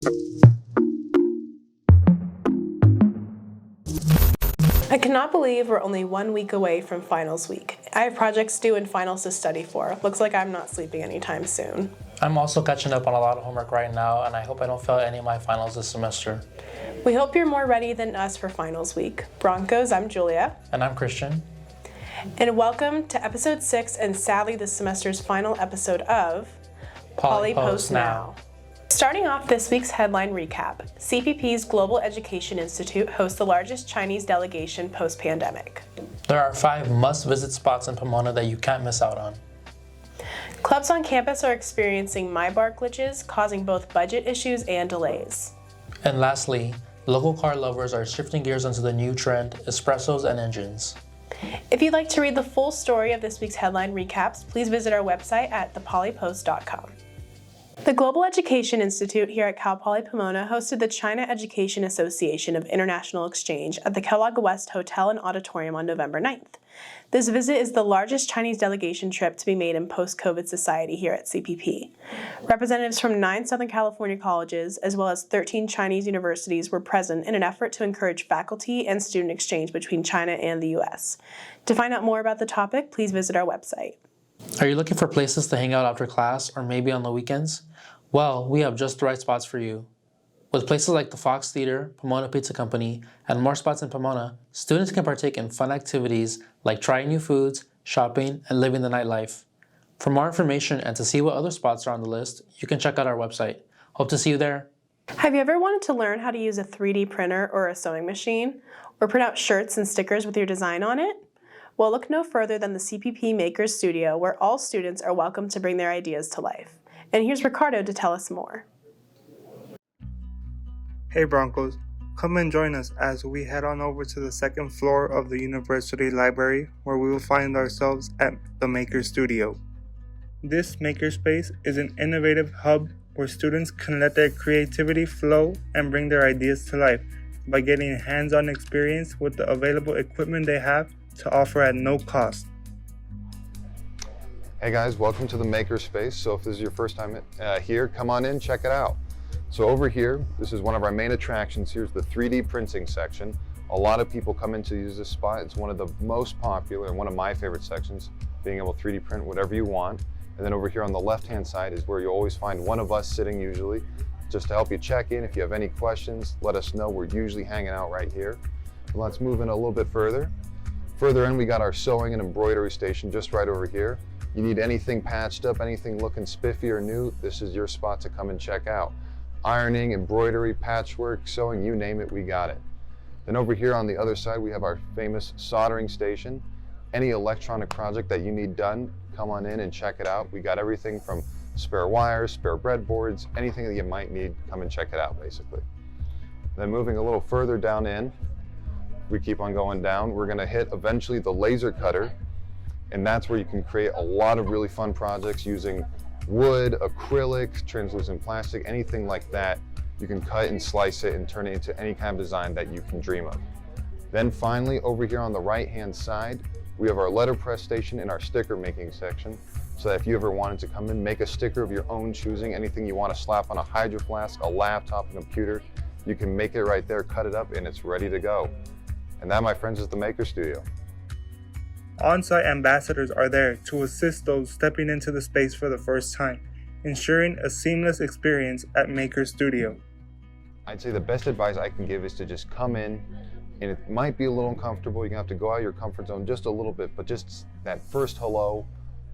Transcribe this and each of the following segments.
I cannot believe we're only 1 week away from finals week. I have projects due and finals to study for. Looks like I'm not sleeping anytime soon. I'm also catching up on a lot of homework right now, and I hope I don't fail any of my finals this semester. We hope you're more ready than us for finals week. Broncos, I'm Julia. And I'm Kristine. And welcome to episode 6 and sadly this semester's final episode of Poly Post Now. Starting off this week's headline recap, CPP's Global Education Institute hosts the largest Chinese delegation post-pandemic. There are 5 must-visit spots in Pomona that you can't miss out on. Clubs on campus are experiencing MyBar glitches, causing both budget issues and delays. And lastly, local car lovers are shifting gears onto the new trend, espressos and engines. If you'd like to read the full story of this week's headline recaps, please visit our website at thepolypost.com. The Global Education Institute here at Cal Poly Pomona hosted the China Education Association of International Exchange at the Kellogg West Hotel and Auditorium on November 9th. This visit is the largest Chinese delegation trip to be made in post-COVID society here at CPP. Representatives from 9 Southern California colleges, as well as 13 Chinese universities, were present in an effort to encourage faculty and student exchange between China and the U.S. To find out more about the topic, please visit our website. Are you looking for places to hang out after class or maybe on the weekends? Well, we have just the right spots for you. With places like the Fox Theater, Pomona Pizza Company, and more spots in Pomona, students can partake in fun activities like trying new foods, shopping, and living the nightlife. For more information and to see what other spots are on the list, you can check out our website. Hope to see you there. Have you ever wanted to learn how to use a 3D printer or a sewing machine, or print out shirts and stickers with your design on it? Well, look no further than the CPP Makers Studio, where all students are welcome to bring their ideas to life. And here's Ricardo to tell us more. Hey Broncos, come and join us as we head on over to the second floor of the University Library, where we will find ourselves at the Maker Studio. This makerspace is an innovative hub where students can let their creativity flow and bring their ideas to life by getting hands-on experience with the available equipment they have to offer at no cost. Hey guys, welcome to the Makerspace. So if this is your first time here, come on in, check it out. So over here, this is one of our main attractions. Here's the 3D printing section. A lot of people come in to use this spot. It's one of the most popular and one of my favorite sections, being able to 3D print whatever you want. And then over here on the left-hand side is where you always find one of us sitting usually, just to help you check in. If you have any questions, let us know. We're usually hanging out right here. Let's move in a little bit further. Further in, we got our sewing and embroidery station just right over here. You need anything patched up, anything looking spiffy or new, this is your spot to come and check out. Ironing, embroidery, patchwork, sewing, you name it, we got it. Then over here on the other side, we have our famous soldering station. Any electronic project that you need done, come on in and check it out. We got everything from spare wires, spare breadboards, anything that you might need, come and check it out basically. Then moving a little further down in, we keep on going down, we're gonna hit eventually the laser cutter. And that's where you can create a lot of really fun projects using wood, acrylic, translucent plastic, anything like that. You can cut and slice it and turn it into any kind of design that you can dream of. Then finally, over here on the right-hand side, we have our letterpress station and our sticker making section. So that if you ever wanted to come in, make a sticker of your own choosing, anything you want to slap on a hydro flask, a laptop, a computer, you can make it right there, cut it up, and it's ready to go. And that, my friends, is the Maker Studio. On-site ambassadors are there to assist those stepping into the space for the first time, ensuring a seamless experience at Maker Studio. I'd say the best advice I can give is to just come in, and it might be a little uncomfortable. You're gonna have to go out of your comfort zone just a little bit, but just that first hello,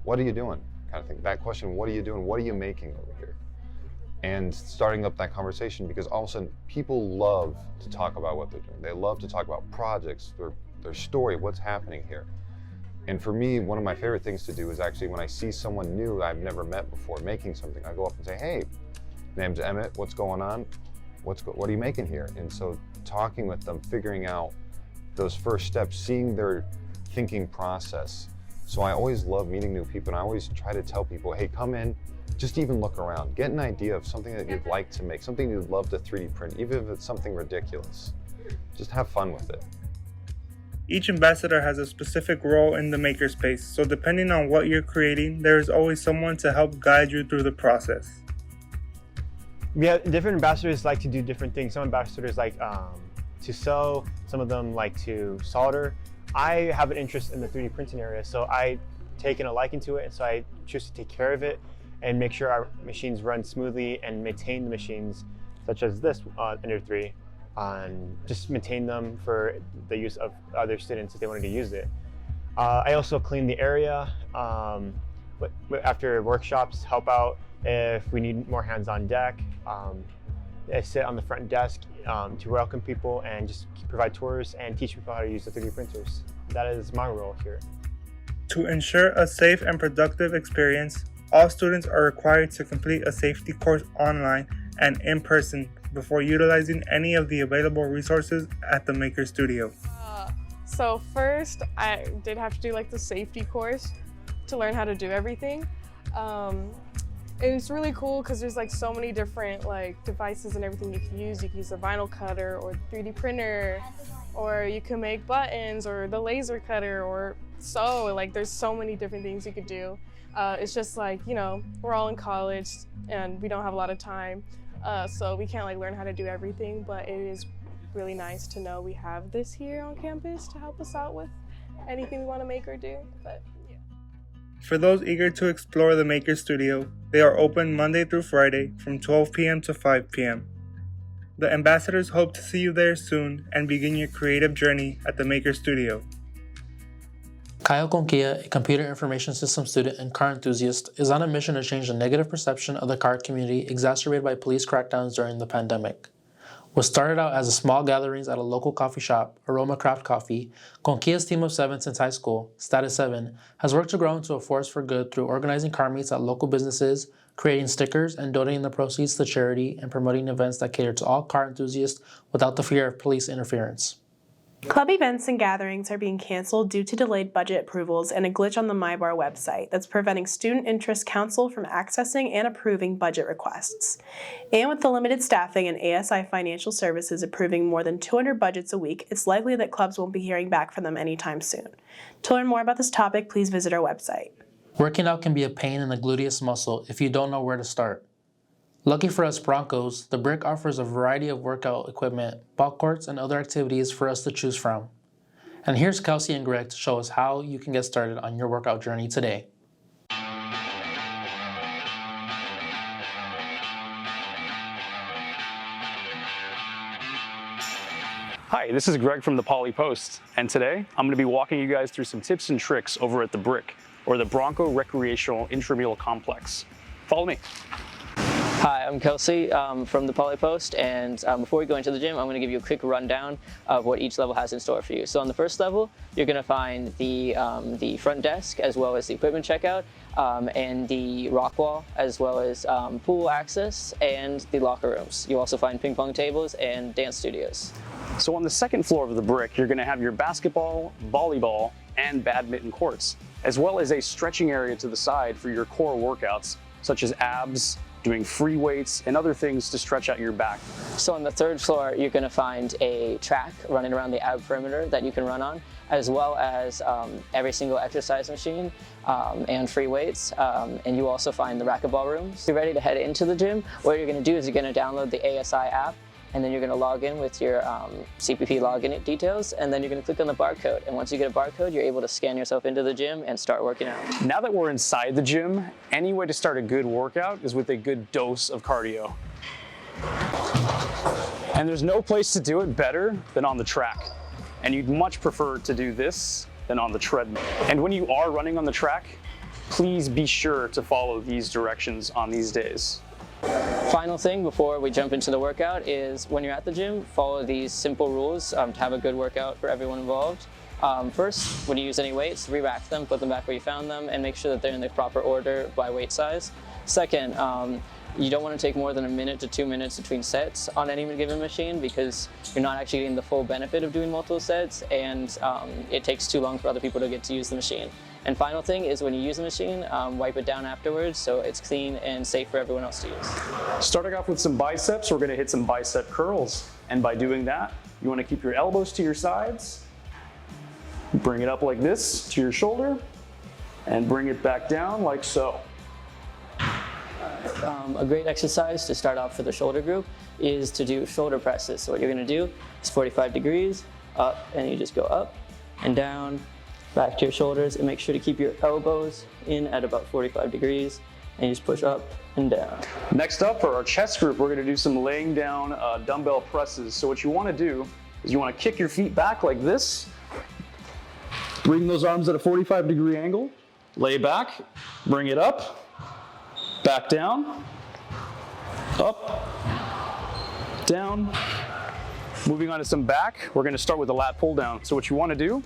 what are you doing? Kind of thing. That question, what are you doing? What are you making over here? And starting up that conversation, because all of a sudden people love to talk about what they're doing. They love to talk about projects, their story, what's happening here. And for me, one of my favorite things to do is actually when I see someone new I've never met before making something, I go up and say, hey, name's Emmett, what's going on? What are you making here? And so talking with them, figuring out those first steps, seeing their thinking process. So I always love meeting new people, and I always try to tell people, hey, come in, just even look around, get an idea of something that you'd like to make, something you'd love to 3D print, even if it's something ridiculous. Just have fun with it. Each ambassador has a specific role in the makerspace, so depending on what you're creating, there is always someone to help guide you through the process. We have different ambassadors like to do different things. Some ambassadors like to sew, some of them like to solder. I have an interest in the 3D printing area, so I taken a liking to it, and so I choose to take care of it and make sure our machines run smoothly and maintain the machines, such as this Ender 3, and just maintain them for the use of other students if they wanted to use it. I also clean the area after workshops, help out if we need more hands on deck. I sit on the front desk to welcome people and just provide tours and teach people how to use the 3D printers. That is my role here. To ensure a safe and productive experience, all students are required to complete a safety course online and in person before utilizing any of the available resources at the Maker Studio. So first, I did have to do like the safety course to learn how to do everything. It's really cool because there's like so many different like devices and everything you can use. You can use a vinyl cutter or 3D printer, or you can make buttons or the laser cutter or sew. Like there's so many different things you could do. It's just like, you know, we're all in college and we don't have a lot of time. So we can't like learn how to do everything, but it is really nice to know we have this here on campus to help us out with anything we want to make or do. But yeah. For those eager to explore the Maker Studio, they are open Monday through Friday from 12 p.m. to 5 p.m. The ambassadors hope to see you there soon and begin your creative journey at the Maker Studio. Kyle Conquilla, a computer information system student and car enthusiast, is on a mission to change the negative perception of the car community exacerbated by police crackdowns during the pandemic. What started out as a small gatherings at a local coffee shop, Aroma Craft Coffee, Conquilla's team of 7 since high school, Status 7, has worked to grow into a force for good through organizing car meets at local businesses, creating stickers and donating the proceeds to charity, and promoting events that cater to all car enthusiasts without the fear of police interference. Club events and gatherings are being canceled due to delayed budget approvals and a glitch on the MyBar website that's preventing Student Interest Council from accessing and approving budget requests. And with the limited staffing and ASI Financial Services approving more than 200 budgets a week, it's likely that clubs won't be hearing back from them anytime soon. To learn more about this topic, please visit our website. Working out can be a pain in the gluteus muscle if you don't know where to start. Lucky for us Broncos, the BRIC offers a variety of workout equipment, ball courts, and other activities for us to choose from. And here's Kelsey and Greg to show us how you can get started on your workout journey today. Hi, this is Greg from the Poly Post, and today I'm going to be walking you guys through some tips and tricks over at the BRIC, or the Bronco Recreational Intramural Complex. Follow me. Hi, I'm Kelsey from the Poly Post, and before we go into the gym, I'm going to give you a quick rundown of what each level has in store for you. So on the first level, you're going to find the front desk, as well as the equipment checkout, and the rock wall, as well as pool access and the locker rooms. You'll also find ping pong tables and dance studios. So on the second floor of the BRIC, you're going to have your basketball, volleyball, and badminton courts, as well as a stretching area to the side for your core workouts, such as abs, doing free weights, and other things to stretch out your back. So on the third floor, you're going to find a track running around the ab perimeter that you can run on, as well as every single exercise machine and free weights. And you also find the racquetball rooms. If you're ready to head into the gym, what you're going to do is you're going to download the ASI app, and then you're going to log in with your CPP login details, and then you're going to click on the barcode. And once you get a barcode, you're able to scan yourself into the gym and start working out. Now that we're inside the gym, any way to start a good workout is with a good dose of cardio. And there's no place to do it better than on the track. And you'd much prefer to do this than on the treadmill. And when you are running on the track, please be sure to follow these directions on these days. Final thing before we jump into the workout is when you're at the gym, follow these simple rules to have a good workout for everyone involved. First, when you use any weights, re-rack them, put them back where you found them, and make sure that they're in the proper order by weight size. Second, you don't want to take more than 1 minute to 2 minutes between sets on any given machine, because you're not actually getting the full benefit of doing multiple sets, and it takes too long for other people to get to use the machine. And final thing is when you use the machine, wipe it down afterwards so it's clean and safe for everyone else to use. Starting off with some biceps, we're going to hit some bicep curls. And by doing that, you want to keep your elbows to your sides, bring it up like this to your shoulder, and bring it back down like so. A great exercise to start off for the shoulder group is to do shoulder presses. So what you're going to do is 45 degrees up, and you just go up and down, back to your shoulders, and make sure to keep your elbows in at about 45 degrees, and you just push up and down. Next up, for our chest group, we're going to do some laying down dumbbell presses. So what you want to do is you want to kick your feet back like this, bring those arms at a 45-degree angle, lay back, bring it up, back down, up, down. Moving on to some back, we're going to start with a lat pull down. So what you want to do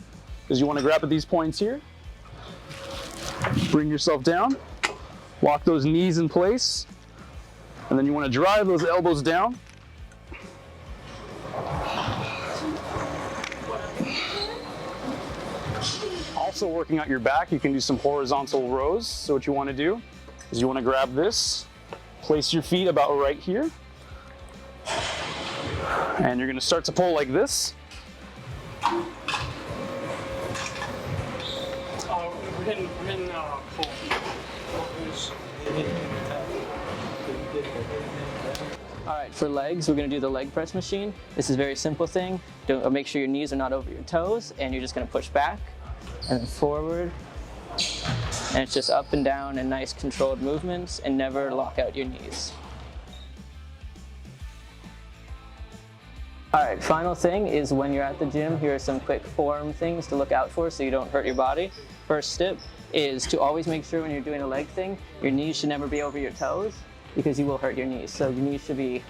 is you want to grab at these points here, bring yourself down, lock those knees in place, and then you want to drive those elbows down. Also working out your back, you can do some horizontal rows. So what you want to do is you want to grab this, place your feet about right here, and you're going to start to pull like this. All right, for legs, we're going to do the leg press machine. This is a very simple thing. Make sure your knees are not over your toes, and you're just going to push back and then forward. And it's just up and down and nice controlled movements, and never lock out your knees. All right, final thing is when you're at the gym, here are some quick form things to look out for so you don't hurt your body. First tip is to always make sure when you're doing a leg thing, your knees should never be over your toes because you will hurt your knees. So your knees should be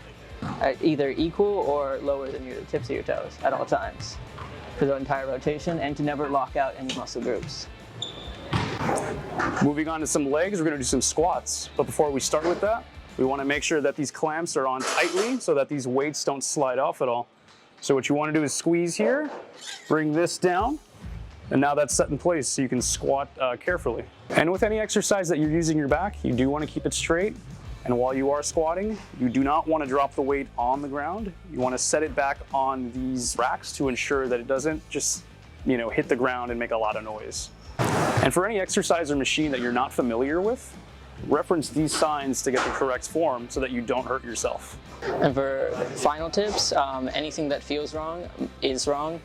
either equal or lower than your tips of your toes at all times for the entire rotation, and to never lock out any muscle groups. Moving on to some legs, we're going to do some squats. But before we start with that, we want to make sure that these clamps are on tightly so that these weights don't slide off at all. So what you want to do is squeeze here, bring this down, and now that's set in place so you can squat carefully. And with any exercise that you're using your back, you do want to keep it straight. And while you are squatting, you do not want to drop the weight on the ground. You want to set it back on these racks to ensure that it doesn't just, hit the ground and make a lot of noise. And for any exercise or machine that you're not familiar with, reference these signs to get the correct form so that you don't hurt yourself. And for final tips, anything that feels wrong is wrong.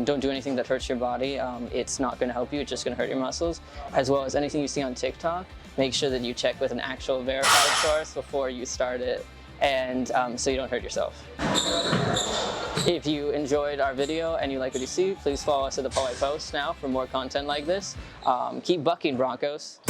Don't do anything that hurts your body. It's not going to help you, it's just going to hurt your muscles. As well as anything you see on TikTok, make sure that you check with an actual verified source before you start it, and so you don't hurt yourself. If you enjoyed our video and you like what you see, please follow us at the Poly Post now for more content like this. Keep bucking, Broncos.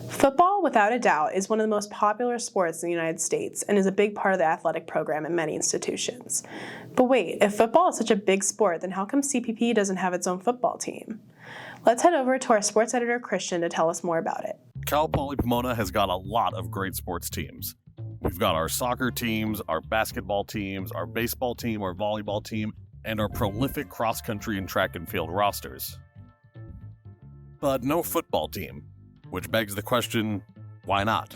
Football, without a doubt, is one of the most popular sports in the United States and is a big part of the athletic program in many institutions. But wait, if football is such a big sport, then how come CPP doesn't have its own football team? Let's head over to our sports editor, Kristine, to tell us more about it. Cal Poly Pomona has got a lot of great sports teams. We've got our soccer teams, our basketball teams, our baseball team, our volleyball team, and our prolific cross-country and track and field rosters. But no football team. Which begs the question, why not?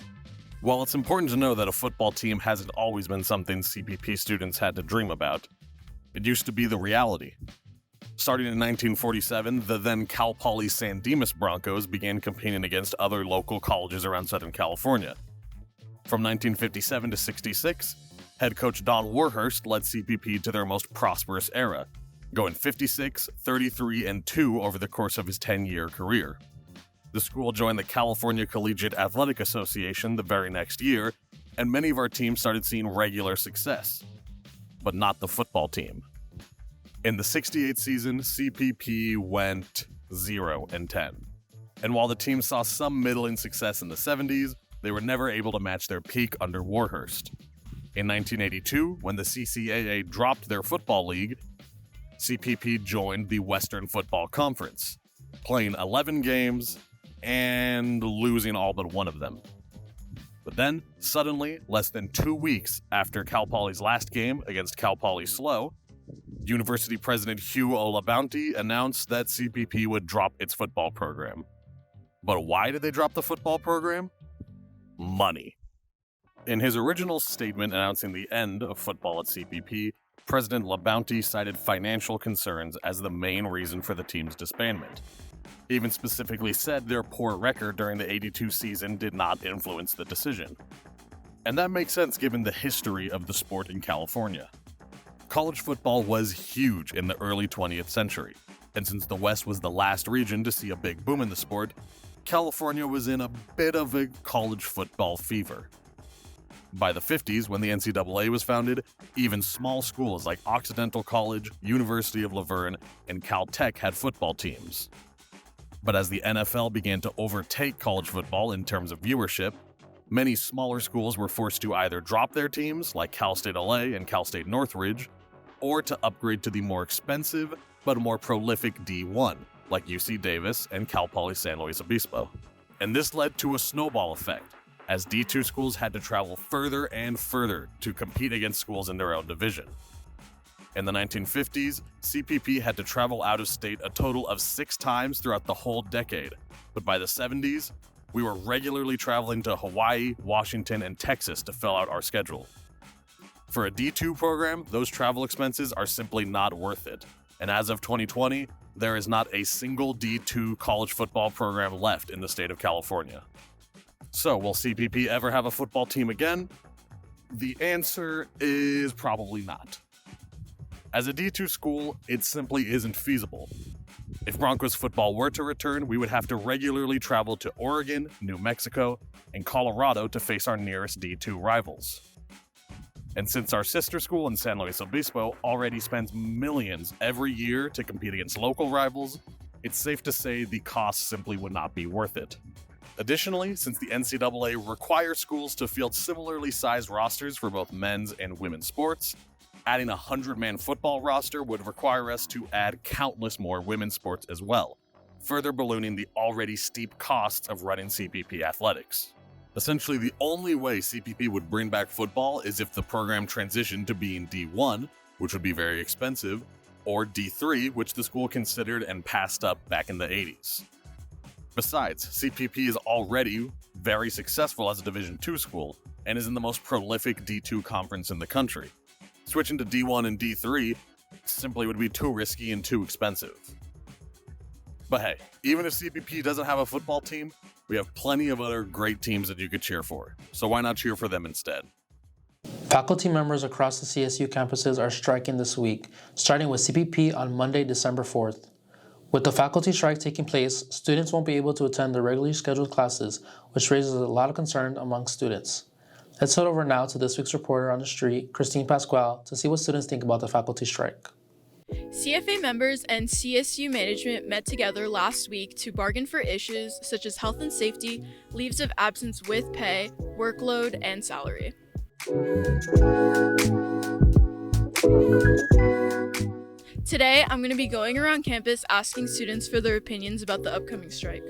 While it's important to know that a football team hasn't always been something CPP students had to dream about, it used to be the reality. Starting in 1947, the then Cal Poly San Dimas Broncos began competing against other local colleges around Southern California. From 1957 to 66, head coach Don Warhurst led CPP to their most prosperous era, going 56, 33, and 2 over the course of his 10-year career. The school joined the California Collegiate Athletic Association the very next year, and many of our teams started seeing regular success. But not the football team. In the 68 season, CPP went 0-10. And while the team saw some middling success in the 70s, they were never able to match their peak under Warhurst. In 1982, when the CCAA dropped their football league, CPP joined the Western Football Conference, playing 11 games and losing all but one of them. But then, suddenly, less than 2 weeks after Cal Poly's last game against Cal Poly SLO, University President Hugh Olabounty announced that CPP would drop its football program. But why did they drop the football program? Money. In his original statement announcing the end of football at CPP, President Labounty cited financial concerns as the main reason for the team's disbandment. He even specifically said their poor record during the 82 season did not influence the decision. And that makes sense given the history of the sport in California. College football was huge in the early 20th century, and since the West was the last region to see a big boom in the sport, California was in a bit of a college football fever. By the 50s, when the NCAA was founded, even small schools like Occidental College, University of La Verne, and Caltech had football teams. But as the NFL began to overtake college football in terms of viewership, many smaller schools were forced to either drop their teams, like Cal State LA and Cal State Northridge, or to upgrade to the more expensive but more prolific D1, like UC Davis and Cal Poly San Luis Obispo. And this led to a snowball effect, as D2 schools had to travel further and further to compete against schools in their own division. In the 1950s, CPP had to travel out of state a total of 6 times throughout the whole decade, but by the 70s, we were regularly traveling to Hawaii, Washington, and Texas to fill out our schedule. For a D2 program, those travel expenses are simply not worth it, and as of 2020, there is not a single D2 college football program left in the state of California. So, will CPP ever have a football team again? The answer is probably not. As a D2 school, it simply isn't feasible. If Broncos football were to return, we would have to regularly travel to Oregon, New Mexico, and Colorado to face our nearest D2 rivals. And since our sister school in San Luis Obispo already spends millions every year to compete against local rivals, it's safe to say the cost simply would not be worth it. Additionally, since the NCAA requires schools to field similarly sized rosters for both men's and women's sports, adding a 100-man football roster would require us to add countless more women's sports as well, further ballooning the already steep costs of running CPP athletics. Essentially, the only way CPP would bring back football is if the program transitioned to being D1, which would be very expensive, or D3, which the school considered and passed up back in the 80s. Besides, CPP is already very successful as a Division II school and is in the most prolific D2 conference in the country. Switching to D1 and D3 simply would be too risky and too expensive. But hey, even if CPP doesn't have a football team, we have plenty of other great teams that you could cheer for, so why not cheer for them instead? Faculty members across the CSU campuses are striking this week, starting with CPP on Monday, December 4th. With the faculty strike taking place, students won't be able to attend their regularly scheduled classes, which raises a lot of concern among students. Let's head over now to this week's reporter on the street, Kristine Pascual, to see what students think about the faculty strike. CFA members and CSU management met together last week to bargain for issues such as health and safety, leaves of absence with pay, workload, and salary. Today, I'm going to be going around campus asking students for their opinions about the upcoming strike.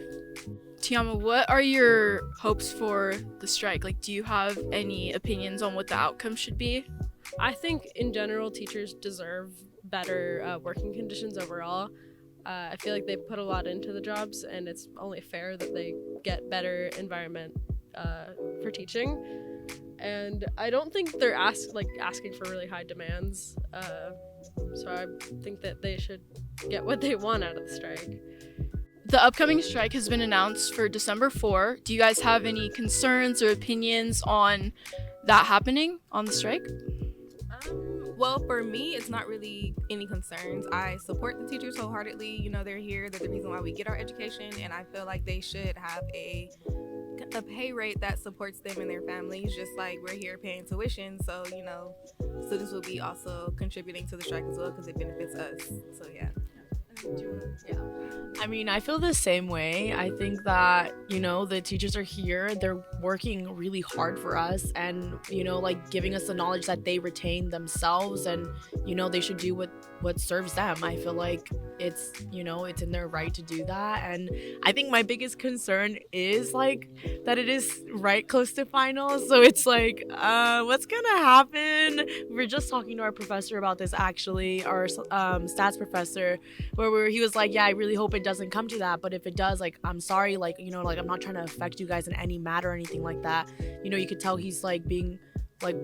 Tiama, what are your hopes for the strike? Do you have any opinions on what the outcome should be? I think in general, teachers deserve better working conditions overall. I feel like they put a lot into the jobs, and it's only fair that they get better environment for teaching. And I don't think they're asking for really high demands. So I think that they should get what they want out of the strike. The upcoming strike has been announced for December 4. Do you guys have any concerns or opinions on that happening on the strike? Well, for me, it's not really any concerns. I support the teachers wholeheartedly. You know, they're here. They're the reason why we get our education, and I feel like they should have a pay rate that supports them and their families, just like we're here paying tuition. So, you know, students will be also contributing to the strike as well because it benefits us. So, yeah. I mean, I feel the same way. I think that, the teachers are here, they're working really hard for us and, like giving us the knowledge that they retain themselves and, they should do what serves them. I feel like it's, it's in their right to do that. And I think my biggest concern is like that it is right close to finals. So it's like, what's gonna happen? We were just talking to our professor about this actually, our stats professor, where he was like, yeah, I really hope it doesn't come to that, but if it does, like, I'm sorry, like, like I'm not trying to affect you guys in any matter or anything like that. You could tell he's like being like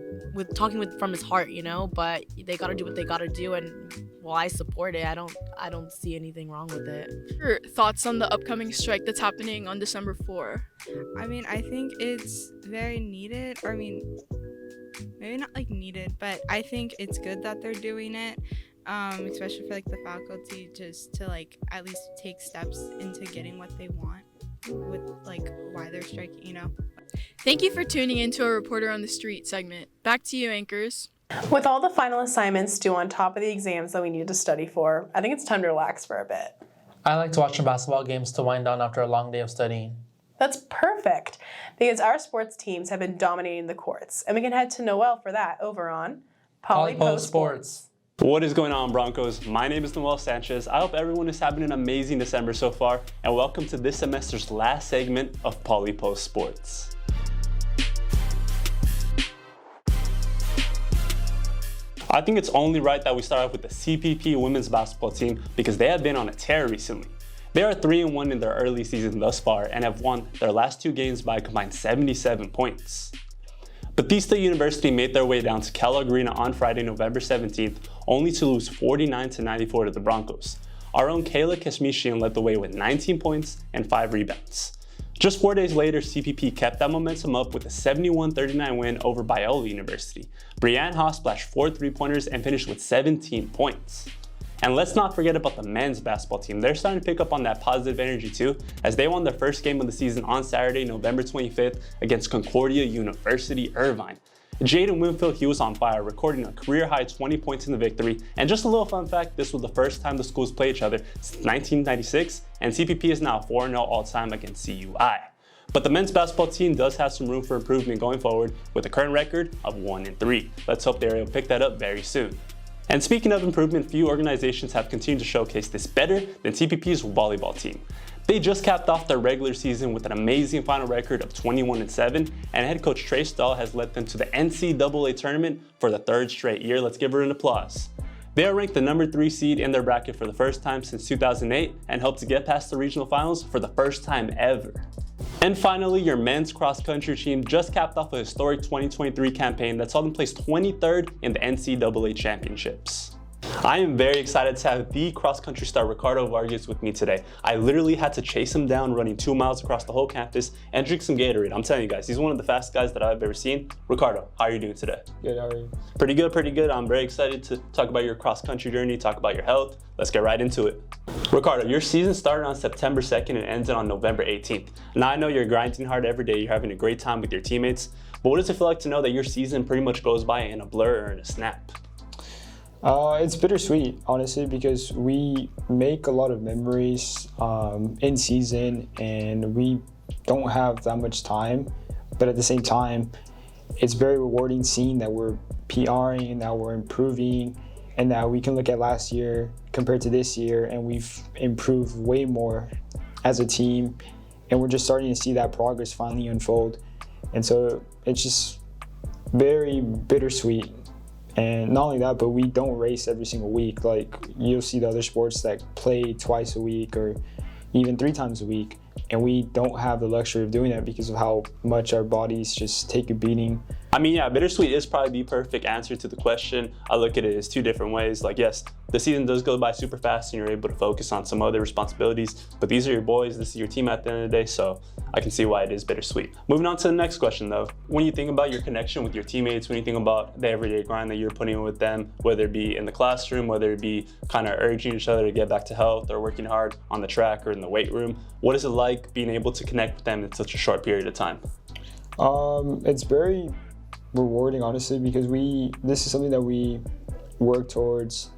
from his heart, but they gotta do what they gotta do, and well, I support it. I don't see anything wrong with it. Your thoughts on the upcoming strike that's happening on December 4? I mean, I think it's very needed. Or I mean, maybe not like needed, but I think it's good that they're doing it. Especially for like the faculty, just to like at least take steps into getting what they want with like why they're striking, Thank you for tuning in to a Reporter on the Street segment. Back to you, anchors. With all the final assignments due on top of the exams that we need to study for, I think it's time to relax for a bit. I like to watch some basketball games to wind down after a long day of studying. That's perfect, because our sports teams have been dominating the courts, and we can head to Noel for that over on Polypo Sports. What is going on, Broncos? My name is Noel Sanchez. I hope everyone is having an amazing December so far, and welcome to this semester's last segment of Polypo Sports. I think it's only right that we start off with the CPP women's basketball team because they have been on a tear recently. They are 3-1 in their early season thus far and have won their last 2 games by a combined 77 points. Batista University made their way down to Kellogg Arena on Friday, November 17th, only to lose 49-94 to the Broncos. Our own Kayla Kesmishian led the way with 19 points and 5 rebounds. Just 4 days later, CPP kept that momentum up with a 71-39 win over Biola University. Brianne Haas splashed 4 3-pointers and finished with 17 points. And let's not forget about the men's basketball team. They're starting to pick up on that positive energy too, as they won their first game of the season on Saturday, November 25th against Concordia University Irvine. Jaden Winfield, he was on fire, recording a career-high 20 points in the victory. And just a little fun fact, this was the first time the schools played each other since 1996, and CPP is now 4-0 all-time against CUI. But the men's basketball team does have some room for improvement going forward with a current record of 1-3. Let's hope they're able to pick that up very soon. And speaking of improvement, few organizations have continued to showcase this better than CPP's volleyball team. They just capped off their regular season with an amazing final record of 21-7, and head coach Trey Stahl has led them to the NCAA tournament for the 3rd straight year. Let's give her an applause. They are ranked the number 3 seed in their bracket for the first time since 2008 and hope to get past the regional finals for the first time ever. And finally, your men's cross-country team just capped off a historic 2023 campaign that saw them place 23rd in the NCAA championships. I am very excited to have the cross-country star Ricardo Vargas with me today. I literally had to chase him down running 2 miles across the whole campus and drink some Gatorade. I'm telling you guys, he's one of the fastest guys that I've ever seen. Ricardo, how are you doing today? Good, how are you? Pretty good, pretty good. I'm very excited to talk about your cross-country journey, talk about your health. Let's get right into it. Ricardo, your season started on September 2nd and ended on November 18th. Now I know you're grinding hard every day, you're having a great time with your teammates, but what does it feel like to know that your season pretty much goes by in a blur or in a snap? It's bittersweet, honestly, because we make a lot of memories in season and we don't have that much time. But at the same time, it's very rewarding seeing that we're PRing and that we're improving and that we can look at last year compared to this year and we've improved way more as a team. And we're just starting to see that progress finally unfold. And so it's just very bittersweet. And not only that, but we don't race every single week. Like you'll see the other sports that play twice a week or even 3 times a week. And we don't have the luxury of doing that because of how much our bodies just take a beating. I mean, yeah, bittersweet is probably the perfect answer to the question. I look at it as 2 different ways. Like, yes, the season does go by super fast and you're able to focus on some other responsibilities, but these are your boys, this is your team at the end of the day, so I can see why it is bittersweet. Moving on to the next question though. When you think about your connection with your teammates, when you think about the everyday grind that you're putting in with them, whether it be in the classroom, whether it be kind of urging each other to get back to health or working hard on the track or in the weight room, what is it like being able to connect with them in such a short period of time? It's very rewarding, honestly, because this is something that we work towards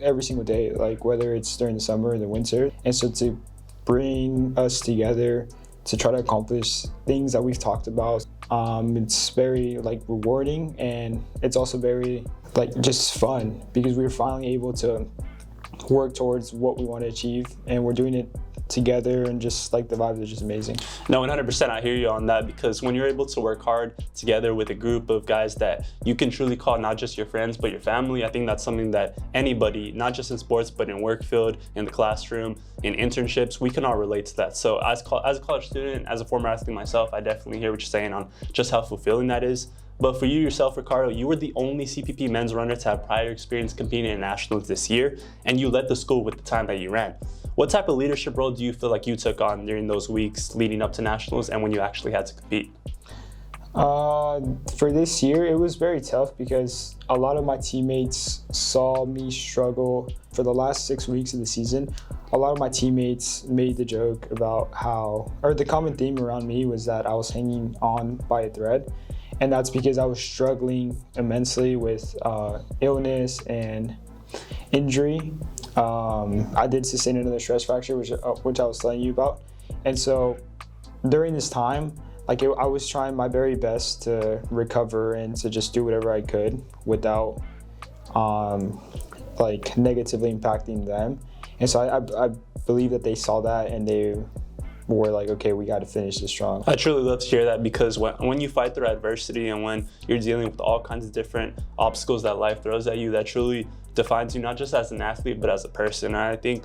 every single day, like whether it's during the summer or the winter. And so to bring us together to try to accomplish things that we've talked about, it's very like rewarding, and it's also very like just fun because we're finally able to work towards what we want to achieve, and we're doing it together, and just like the vibes are just amazing. No, 100%, I hear you on that, because when you're able to work hard together with a group of guys that you can truly call not just your friends but your family, I think that's something that anybody, not just in sports but in work field, in the classroom, in internships, we can all relate to that. So as a college student, as a former athlete myself, I definitely hear what you're saying on just how fulfilling that is. But for you yourself, Ricardo, you were the only CPP men's runner to have prior experience competing in nationals this year, and you led the school with the time that you ran. What type of leadership role do you feel like you took on during those weeks leading up to nationals and when you actually had to compete? For this year, it was very tough because a lot of my teammates saw me struggle. For the last 6 weeks of the season, a lot of my teammates made the joke about the common theme around me was that I was hanging on by a thread. And that's because I was struggling immensely with illness and injury. I did sustain another stress fracture, which I was telling you about. And so during this time, I was trying my very best to recover and to just do whatever I could without negatively impacting them. And so I believe that they saw that, and they were like, okay, we got to finish this strong. I truly love to hear that, because when you fight through adversity and when you're dealing with all kinds of different obstacles that life throws at you, that truly defines you not just as an athlete but as a person. And I think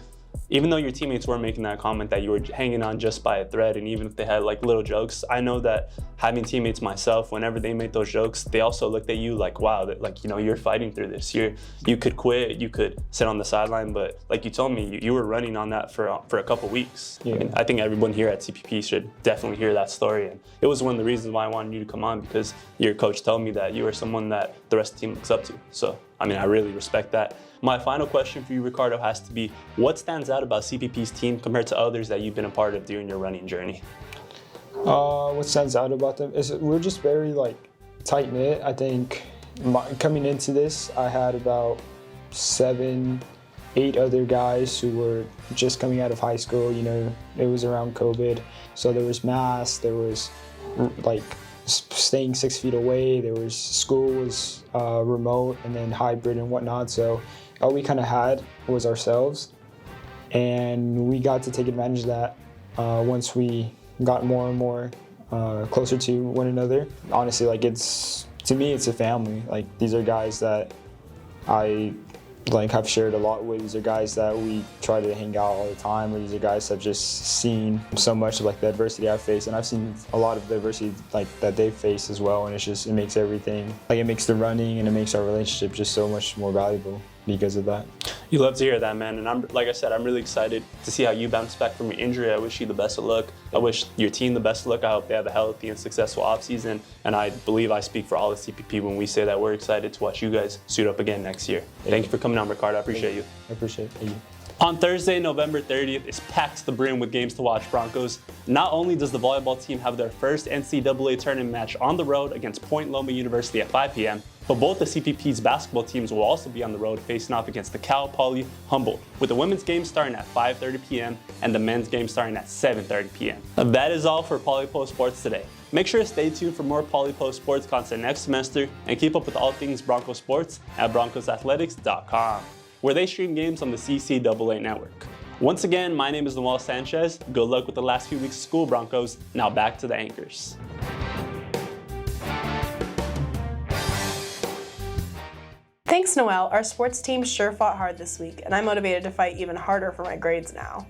even though your teammates were making that comment that you were hanging on just by a thread, and even if they had like little jokes, I know that having teammates myself, whenever they made those jokes, they also looked at you like, wow, that, like, you know, you're fighting through this. You could quit, you could sit on the sideline, but like you told me, you were running on that for a couple weeks. Yeah. I think everyone here at CPP should definitely hear that story. And it was one of the reasons why I wanted you to come on, because your coach told me that you were someone that the rest of the team looks up to. So, I mean, I really respect that. My final question for you, Ricardo, has to be, what stands out about CPP's team compared to others that you've been a part of during your running journey? What stands out about them is we're just very tight-knit. I think coming into this, I had about 7, 8 other guys who were just coming out of high school. You know, it was around COVID, so there was masks, there was staying 6 feet away, there was school was remote and then hybrid and whatnot. So all we kind of had was ourselves, and we got to take advantage of that once we got more and more closer to one another. Honestly, to me, it's a family. These are guys that I have shared a lot with. These are guys that we try to hang out all the time, or these are guys that I've just seen so much of the adversity I've faced, and I've seen a lot of the adversity that they've faced as well, and it makes everything, it makes the running and it makes our relationship just so much more valuable because of that. You love to hear that, man. And like I said, I'm really excited to see how you bounce back from your injury. I wish you the best of luck. I wish your team the best of luck. I hope they have a healthy and successful offseason. And I believe I speak for all the CPP when we say that we're excited to watch you guys suit up again next year. Thank you for coming on, Ricardo. I appreciate you. I appreciate it. Thank you. On Thursday, November 30th, is packed to the brim with games to watch, Broncos. Not only does the volleyball team have their first NCAA tournament match on the road against Point Loma University at 5 p.m., but both the CPP's basketball teams will also be on the road facing off against the Cal Poly Humboldt, with the women's game starting at 5:30 p.m. and the men's game starting at 7:30 p.m. That is all for PolyPo Sports today. Make sure to stay tuned for more PolyPo Sports content next semester, and keep up with all things Broncos sports at broncosathletics.com, where they stream games on the CCAA network. Once again, my name is Noel Sanchez. Good luck with the last few weeks of school, Broncos. Now back to the anchors. Thanks, Noel. Our sports team sure fought hard this week, and I'm motivated to fight even harder for my grades now.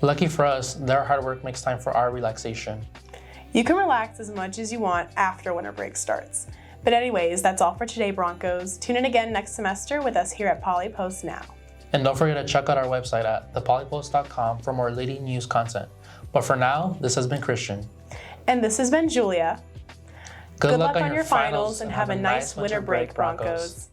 Lucky for us, their hard work makes time for our relaxation. You can relax as much as you want after winter break starts. But anyways, that's all for today, Broncos. Tune in again next semester with us here at PolyPost Now. And don't forget to check out our website at thepolypost.com for more leading news content. But for now, this has been Kristine. And this has been Julia. Good luck on your finals, and have a nice winter break, Broncos.